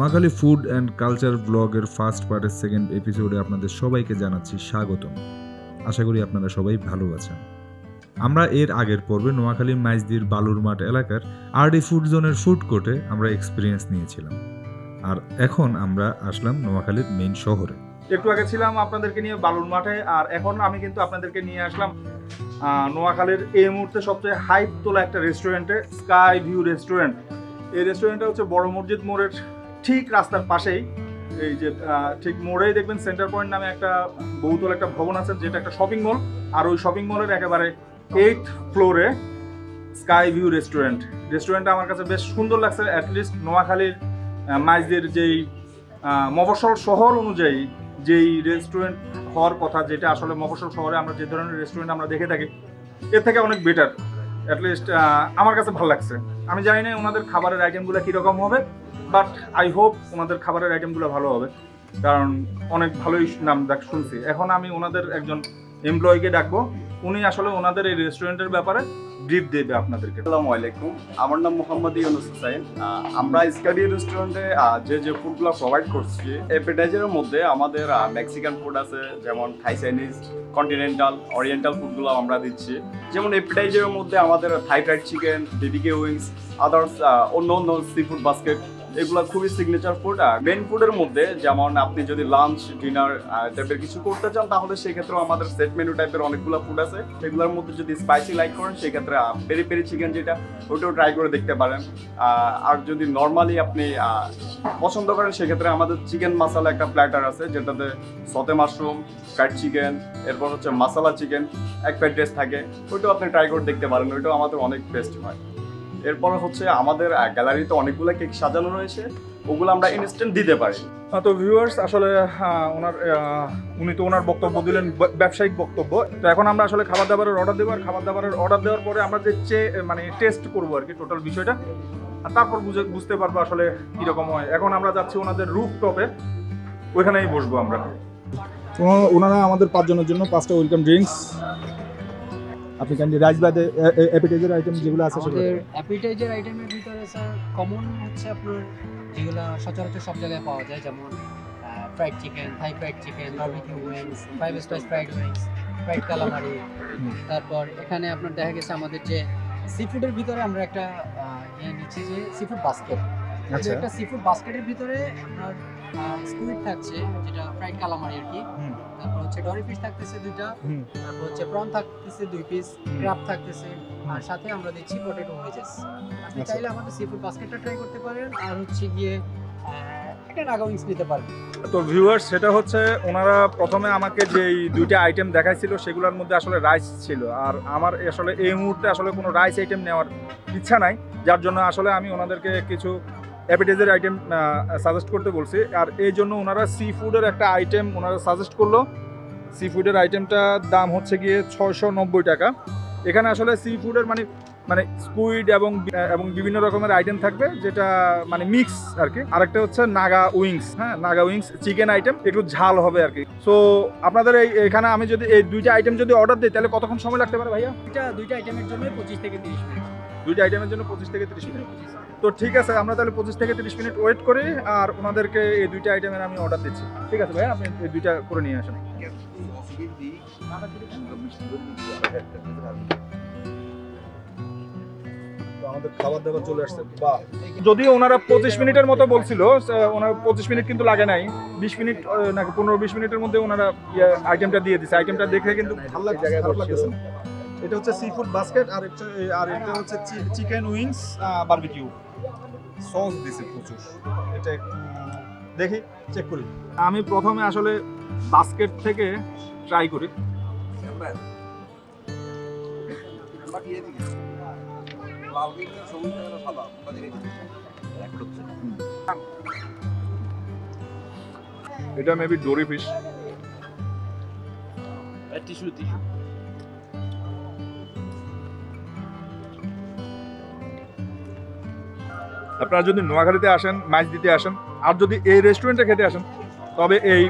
Noakhali food and culture ব্লগের first পার্টের second এপিসোডে আপনাদের সবাইকে জানাচ্ছি স্বাগতম। আশা করি আপনারা সবাই ভালো আছেন। আমরা এর আগের পর্বে নোয়াখালীর মাইজদির বালুর মাঠ এলাকার আরডি ফুড জোনের ফুড কোর্টে আমরা এক্সপিরিয়েন্স নিয়েছিলাম, আর এখন আমরা আসলাম নোয়াখালীর মেইন শহরে। একটু আগে ছিলাম আপনাদেরকে নিয়ে বালুর মাঠে, আর এখন আমি কিন্তু আপনাদেরকে নিয়ে আসলাম নোয়াখালীর এই মুহূর্তে সবচেয়ে হাইপ তোলা একটা রেস্টুরেন্টে, স্কাই ভিউ রেস্টুরেন্ট। এই রেস্টুরেন্টটা হচ্ছে বড় মসজিদ মোড়ের ঠিক রাস্তার পাশেই, এই যে ঠিক মোড়েই দেখবেন সেন্টার পয়েন্ট নামে একটা বহুতল একটা ভবন আছে, যেটা একটা শপিং মল। আর ওই শপিং মলের একেবারে 8th ফ্লোরে স্কাই ভিউ রেস্টুরেন্টটা আমার কাছে বেশ সুন্দর লাগছে। অ্যাটলিস্ট নোয়াখালীর মাইজদির যেই মফস্বল শহর অনুযায়ী যেই রেস্টুরেন্ট হওয়ার কথা, যেটা আসলে মফস্বল শহরে আমরা যে ধরনের রেস্টুরেন্ট আমরা দেখে থাকি, এর থেকে অনেক বেটার। অ্যাটলিস্ট আমার কাছে ভালো লাগছে। আমি জানি না ওনাদের খাবারের আইটেমগুলো কীরকম হবে, বাট আই হোপ ওনাদের খাবারের আইটেমগুলো ভালো হবে, কারণ অনেক ভালোই নাম ডাক শুনছি। এখন আমি ওনাদের একজন এমপ্লয়িকে ডাকবো, উনি আসলে ওনাদের এই রেস্টুরেন্টের ব্যাপারে ব্রিফ দেবে আপনাদেরকে। আসসালামু আলাইকুম, আমার নাম মোহাম্মদ ইউনুস হুসাইন। আমরা স্কাই রেস্টুরেন্টে যে ফুডগুলো প্রোভাইড করছি, অ্যাপেটাইজারের মধ্যে আমাদের মেক্সিকান ফুড আছে, যেমন থাই, চাইনিজ, কন্টিনেন্টাল, ওরিয়েন্টাল ফুডগুলো আমরা দিচ্ছি। যেমন অ্যাপেটাইজারের মধ্যে আমাদের থাই fried chicken, BBQ wings, others অন্য অন্য সি ফুড বাস্কেট, এগুলো খুবই সিগনেচার ফুড। মেন ফুডের মধ্যে যেমন আপনি যদি লাঞ্চ ডিনার টাইপের কিছু করতে চান, তাহলে সেক্ষেত্রেও আমাদের সেট মেনু টাইপের অনেকগুলো ফুড আছে। এগুলোর মধ্যে যদি স্পাইসি লাইক করেন, সেক্ষেত্রে পেরি পেরি চিকেন যেটা, ওইটাও ট্রাই করে দেখতে পারেন। আর যদি নর্মালি আপনি পছন্দ করেন, সেক্ষেত্রে আমাদের চিকেন মশলা একটা প্ল্যাটার আছে, যেটাতে সতে মাশরুম, ফ্রাইড চিকেন, এরপর হচ্ছে মশলা চিকেন, এক ফ্রাইড রাইস থাকে, ওইটাও আপনি ট্রাই করে দেখতে পারেন। ওইটাও আমাদের অনেক বেস্ট হয়। এরপর হচ্ছে আমাদের গ্যালারিতে অনেকগুলো কেক সাজানো রয়েছে, ওগুলো আমরা ইনস্ট্যান্ট দিতে পারি। তো ভিউয়ার্স, আসলে উনি তো ওনার বক্তব্য দিলেন, ব্যবসায়িক বক্তব্য। তো এখন আমরা আসলে খাবার দাবারের অর্ডার দেবো, আর খাবার দাবারের অর্ডার দেওয়ার পরে আমরা যে মানে টেস্ট করবো আর কি টোটাল বিষয়টা, আর তারপর বুঝতে পারবো আসলে কীরকম হয়। এখন আমরা যাচ্ছি ওনাদের রুফটপে, ওইখানেই বসবো আমরা। ওনারা আমাদের 5 জনের জন্য 5টা ওয়েলকাম ড্রিঙ্কস। আপনি ক্যান্ডি রাইস বাদে অ্যাপিটাইজার আইটেম যেগুলো আছে, আমাদের অ্যাপিটাইজার আইটেমের ভিতরে স্যার কমন হচ্ছে আপনার যেগুলো সচরাচর সব জায়গায় পাওয়া যায়, যেমন ফ্রাইড চিকেন, থাই fried chicken, barbecue wings, 5 spice fried wings, fried calamari. তারপর এখানে আপনার দেখা গেছে আমাদের যে সি ফুডের ভিতরে আমরা একটা নিচ্ছি যে সি ফুড বাস্কেট। একটা সি ফুড বাস্কেটের ভিতরে আপনার স্কুইড থাকছে, যেটা ফ্রাইড কালামারি আর কি। তারপর হচ্ছে ডরি ফিশ থাকতেছে 2টা, তারপর হচ্ছে প্রন থাকতেছে 2 পিস, ক্র্যাব থাকতেছে, আর সাথে আমরা দিচ্ছি পটেটো ওয়েজেস। আপনি চাইলে আমাদের সি ফুড বাস্কেটটা ট্রাই করতে পারেন, আর হচ্ছে গিয়ে একটা নাগা উইংস নিতে পারেন। তো ভিউয়ার্স, সেটা হচ্ছে ওনারা প্রথমে আমাকে যে 2টা আইটেম দেখাইছিল, সেগুলোর মধ্যে আসলে রাইস ছিল, আর আমার আসলে এই মুহূর্তে আসলে কোনো রাইস আইটেম নেওয়ার ইচ্ছা নাই, যার জন্য আসলে আমি ওনাদেরকে কিছু অ্যাপিটাইজার আইটেম সাজেস্ট করতে বলছি। আর এই জন্য ওনারা সি ফুডের একটা আইটেম ওনারা সাজেস্ট করলো। সি ফুডের আইটেমটার দাম হচ্ছে গিয়ে 690 টাকা। এখানে আসলে সি ফুডের মানে স্কুইড এবং বিভিন্ন রকমের আইটেম থাকবে, যেটা মানে মিক্স আর কি। আরেকটা হচ্ছে নাগা উইংস, হ্যাঁ, নাগা উইংস চিকেন আইটেম, একটু ঝাল হবে আর কি। সো আপনাদের এখানে আমি যদি এই 2টা আইটেম যদি অর্ডার দিই, তাহলে কতক্ষণ সময় লাগতে পারে ভাইয়া? 2টা আইটেমের জন্য 25 থেকে 30 মিনিট। 2টা আইটেমের জন্য 25 থেকে 30 মিনিট। তো ঠিক আছে, আমরা তাহলে 25 থেকে 30 মিনিট ওয়েট করি, আর ওনাদেরকে এই 2টা আইটেমের আমি অর্ডার দিচ্ছি। ঠিক আছে ভাইয়া, আপনি এই 2টা করে নিয়ে আসেন। আমাদের খাবার দাবার চলে আসছে। যদিও ওনারা 25 মিনিটের মতো বলছিল, ওনারা 25 মিনিট কিন্তু লাগে নাই, 20 মিনিট নাকি 15-20 মিনিটের মধ্যে ওনারা আইটেমটা দিয়ে দিচ্ছে। আইটেমটা দেখে কিন্তু ভালো লাগছে। এটা হচ্ছে সি ফুড বাস্কেট, আর এটা হচ্ছে চিকেন উইংস, বারবিকিউ সস দিছে প্রচুর। এটা একটু দেখি, চেক করি। আমি প্রথমে আসলে বাস্কেট থেকে ট্রাই করি। এটা মেবি ডোরি ফিশ। টিস্যু আপনারা যদি নোয়াখালীতে আসেন, মাইজদিতে আসেন, আর যদি এই রেস্টুরেন্টে খেতে আসেন, তবে এই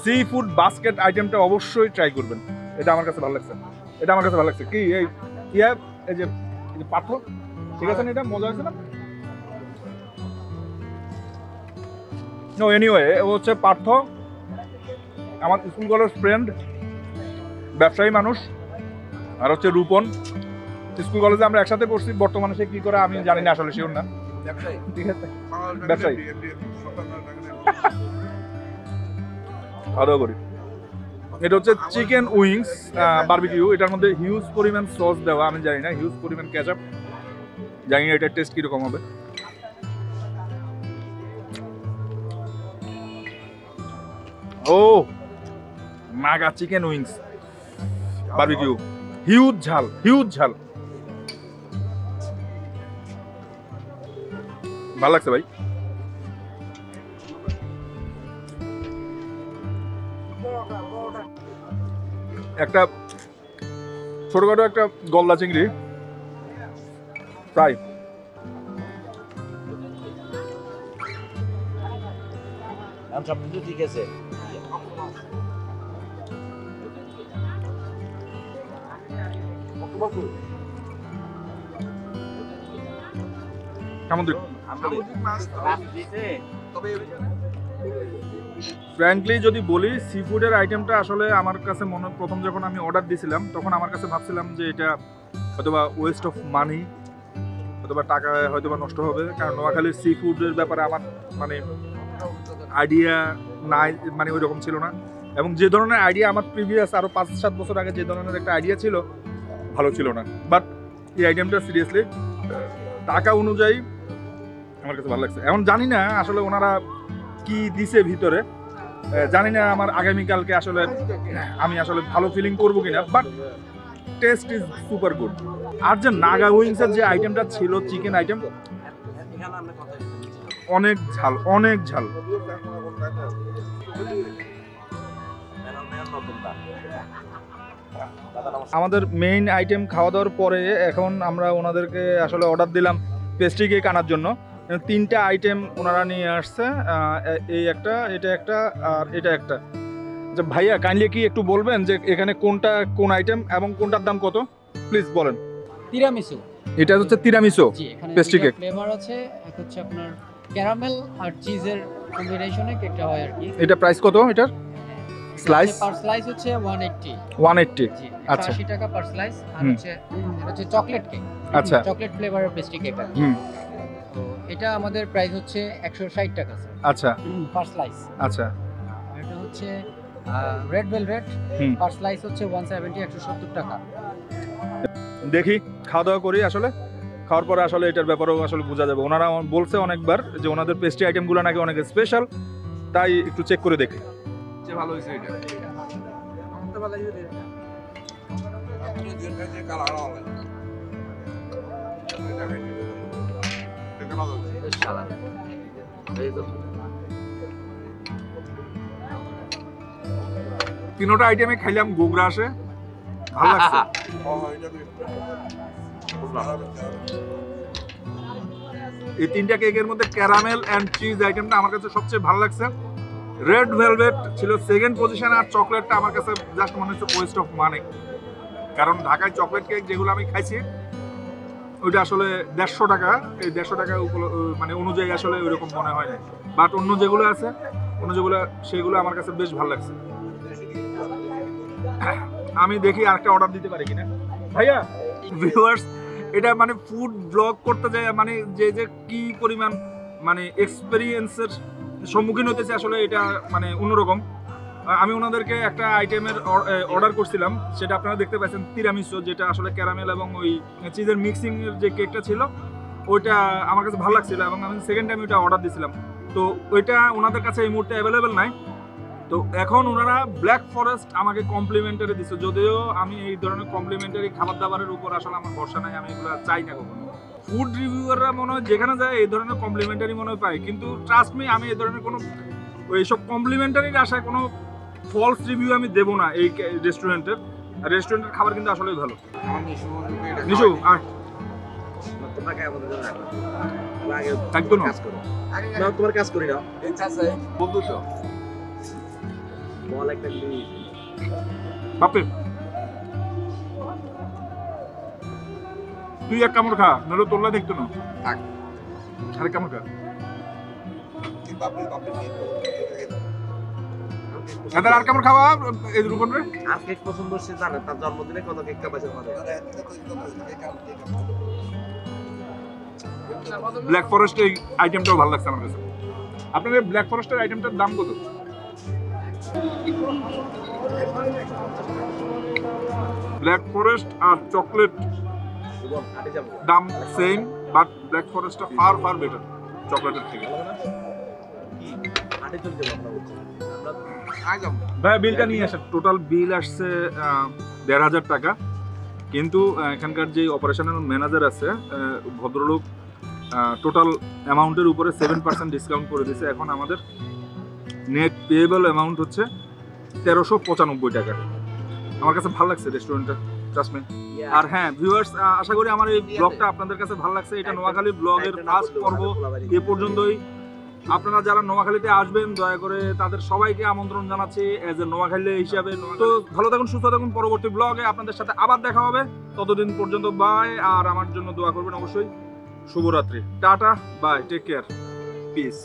সি ফুড বাস্কেট আইটেমটা অবশ্যই ট্রাই করবেন। এটা আমার কাছে ভালো লাগছে। কি এই এই যে পাথর, ঠিক আছে না? এটা মজা হয়েছে না? নো এনিওয়ে, ও হচ্ছে পার্থ, আমার স্কুল কলেজ ফ্রেন্ড, ব্যবসায়ী মানুষ। আর হচ্ছে রূপন, স্কুল কলেজে আমরা একসাথে পড়ছি, বর্তমানে সে কি করে আমি জানি না, আসলে শিওর না। ঠিক আছে, ব্যবসায়ী। খাওয়া দাওয়া করি। এটা হচ্ছে চিকেন উইংস বারবিকিউ, এটার মধ্যে হিউজ পরিমাণ সস দেওয়া, আমি জানি না, হিউজ পরিমাণ কেচাপ, জানি না এটার টেস্ট কিরকম হবে। ও Naga chicken wings barbecue, huge ঝাল, হিউজ ঝাল, ভালো লাগছে ভাই। একটা ছোটখাটো একটা গলদা চিংড়ি ফ্রাই, সব কিছু ঠিক আছে। সামুদ্রিক। ফ্র্যাঙ্কলি যদি বলি, সি ফুডের আইটেমটা আসলে আমার কাছে প্রথম যখন আমি অর্ডার দিয়েছিলাম তখন আমার কাছে ভাবছিলাম যে এটা হয়তোবা ওয়েস্ট অফ মানি, হয়তোবা টাকা হয়তোবা নষ্ট হবে, কারণ নোয়াখালীর সি ফুডের ব্যাপারে আমার মানে আইডিয়া নাই, মানে ওই রকম ছিল না। এবং যে ধরনের আইডিয়া আমার প্রিভিয়াস আরও 5-7 বছর আগে যে ধরনের একটা আইডিয়া ছিল, ভালো ছিল না। বাট এই আইটেমটা সিরিয়াসলি টাকা অনুযায়ী আমার কাছে ভালো লাগছে। এখন জানি না আসলে ওনারা কি দিছে ভিতরে, জানি না আমার আগামীকালকে আসলে আমি আসলে ভালো ফিলিং করবো কিনা, but taste is super good. আর যে নাগা উইংসের যে আইটেমটা ছিল, চিকেন আইটেম, অনেক ঝাল, অনেক ঝাল। আমাদের মেইন আইটেম খাওয়া দাওয়ার পরে এখন আমরা ওনাদেরকে আসলে অর্ডার দিলাম পেস্ট্রি কেক আনার জন্য। 3টা আইটেম ওনারা নিয়ে আসছে, এই একটা, এটা একটা, আর এটা একটা। আচ্ছা ভাইয়া, কাইন্ডলি কি একটু বলবেন যে এখানে কোনটা কোন আইটেম এবং কোনটার দাম কত, প্লিজ বলেন। তিরামিসু, এটা হচ্ছে তিরামিসু জি, এখানে পেস্ট্রি কেক। ফ্লেভার আছে, এক হচ্ছে আপনার ক্যারামেল আর চিজের কম্বিনেশনে কেকটা হয় আর কি। এটা প্রাইস কত এটার? স্লাইস পার স্লাইস হচ্ছে 180। 180, জি, আচ্ছা। 80 টাকা পার স্লাইস। আর হুম। এটা হচ্ছে চকলেট কেক, আচ্ছা। চকলেট ফ্লেভারের পেস্ট্রি কেক আর কি। হুম, তো এটা আমাদের প্রাইস হচ্ছে 160 টাকা স্যার, আচ্ছা পার স্লাইস। আচ্ছা। আর এটা হচ্ছে রেড ভেলভেট, হুম। পার স্লাইস হচ্ছে 170, 170 টাকা। দেখি খাওয়া দাওয়া করি, আসলে খাওয়ার পরে আসলে এটার ব্যাপারেও আসলে বোঝা যাবে। ওনারা বলছে অনেকবার যে ওনাদের পেস্ট্রি আইটেমগুলো নাকি অনেক স্পেশাল, তাই একটু চেক করে দেখি। ভালো হয়েছে এটা। তিনোটা আইটেমে খাইলাম গোগরা আসে, ভালো লাগছে। এই 3টা কেকের মধ্যে ক্যারামেল অ্যান্ড চিজ আইটেমটা আমার কাছে সবচেয়ে ভালো লাগছে। রেড ভেলভেট ছিল সেকেন্ড পজিশন, আর চকলেটটা আমার কাছে জাস্ট মনে হচ্ছে ওয়েস্ট অফ মানি, কারণ ঢাকায় চকলেট কেক যেগুলো আমি খাইছি ওইটা আসলে 150 টাকা, এই 150 টাকা মানে অনুযায়ী আসলে ওইরকম মনে হয় না। বাট অন্য যেগুলো আছে, অন্য যেগুলো সেগুলো আমার কাছে বেশ ভালো লাগছে। আমি দেখি আরেকটা অর্ডার দিতে পারি কিনা। ভাইয়া, ভিউয়ার্স, এটা মানে ফুড ব্লগ করতে যায় মানে যে যে কি পরিমাণ মানে এক্সপেরিয়েন্সের সম্মুখীন হতেছে, আসলে এটা মানে অন্যরকম। আমি ওনাদেরকে একটা আইটেমের অর্ডার করছিলাম, সেটা আপনারা দেখতে পাচ্ছেন তিরামিসু, যেটা আসলে ক্যারামেল এবং ওই চিজের মিক্সিংয়ের যে কেকটা ছিল ওইটা আমার কাছে ভালো লাগছিল, এবং আমি সেকেন্ড টাইম ওইটা অর্ডার দিয়েছিলাম। তো ওইটা ওনাদের কাছে এই মুহূর্তে অ্যাভেলেবেল নাই। তো এখন ওনারা ব্ল্যাক ফরেস্ট আমাকে কমপ্লিমেন্টারি দিচ্ছে, যদিও আমি এই ধরনের কমপ্লিমেন্টারি খাবার দাবারের উপর আসলে আমার ভরসা নাই, আমি এগুলো চাই না কখনো। ফুড রিভিউয়াররা মনে হয় যেখানে যায় এই ধরনের কমপ্লিমেন্টারি মনে হয় পায়, কিন্তু ট্রাস্ট মি, আমি এই ধরনের কোনো এইসব কমপ্লিমেন্টারির আশায় কোনো ফলস রিভিউ আমি দেবো না এই রেস্টুরেন্টের। আর রেস্টুরেন্টের খাবার কিন্তু আসলেই ভালো। নিশু আর থাকতো না, তোমার কাজ করি না বন্ধু তো বল একটা বাপে, তুই এক কামড় খা, নাহলে তোরলা দেখতো না। আরে কামড় খা। এদের আর কেমন খাওয়া এই রূপন রে? আর কেক পছন্দ সে জানে, তার জন্মদিনে কত কেক কাটাইছে মানে। ব্ল্যাক ফরেস্ট এই আইটেমটাও ভালো লাগছে আমার কাছে। আপনাদের ব্ল্যাক ফরেস্টের আইটেমটার দাম কত? ব্ল্যাক ফরেস্ট আর চকলেট দাম সেম, বাট ব্ল্যাক ফরেস্টটা ফার ফার বেটার চকলেটের থেকে। ভাই বিলটা নিয়ে আসেন। টোটাল বিল আসছে ১,৫০০ টাকা, কিন্তু এখানকার যে অপারেশনাল ম্যানেজার আছে ভদ্রলোক টোটাল অ্যামাউন্টের উপরে 7% ডিসকাউন্ট করে দিয়েছে। এখন আমাদের নেট পেয়েবল অ্যামাউন্ট হচ্ছে ১৩৯৫ টাকা। আমার কাছে ভালো লাগছে রেস্টুরেন্টটা, ট্রাস্ট মি। আর হ্যাঁ ভিউয়ার্স, আশা করি আমার এই ব্লগটা আপনাদের কাছে ভালো লাগছে। এটা নোয়াখালী ব্লগের ফার্স্ট পর্ব এ পর্যন্তই। আপনারা যারা নোয়াখালীতে আসবেন দয়া করে তাদের সবাইকে আমন্ত্রণ জানাচ্ছি এজ এ নোয়াখালী হিসাবে। তো ভালো থাকুন, সুস্থ থাকুন, পরবর্তী ব্লগে আপনাদের সাথে আবার দেখা হবে। ততদিন পর্যন্ত বাই, আর আমার জন্য দোয়া করবেন অবশ্যই। শুভরাত্রি, tata, bye, take care, piece.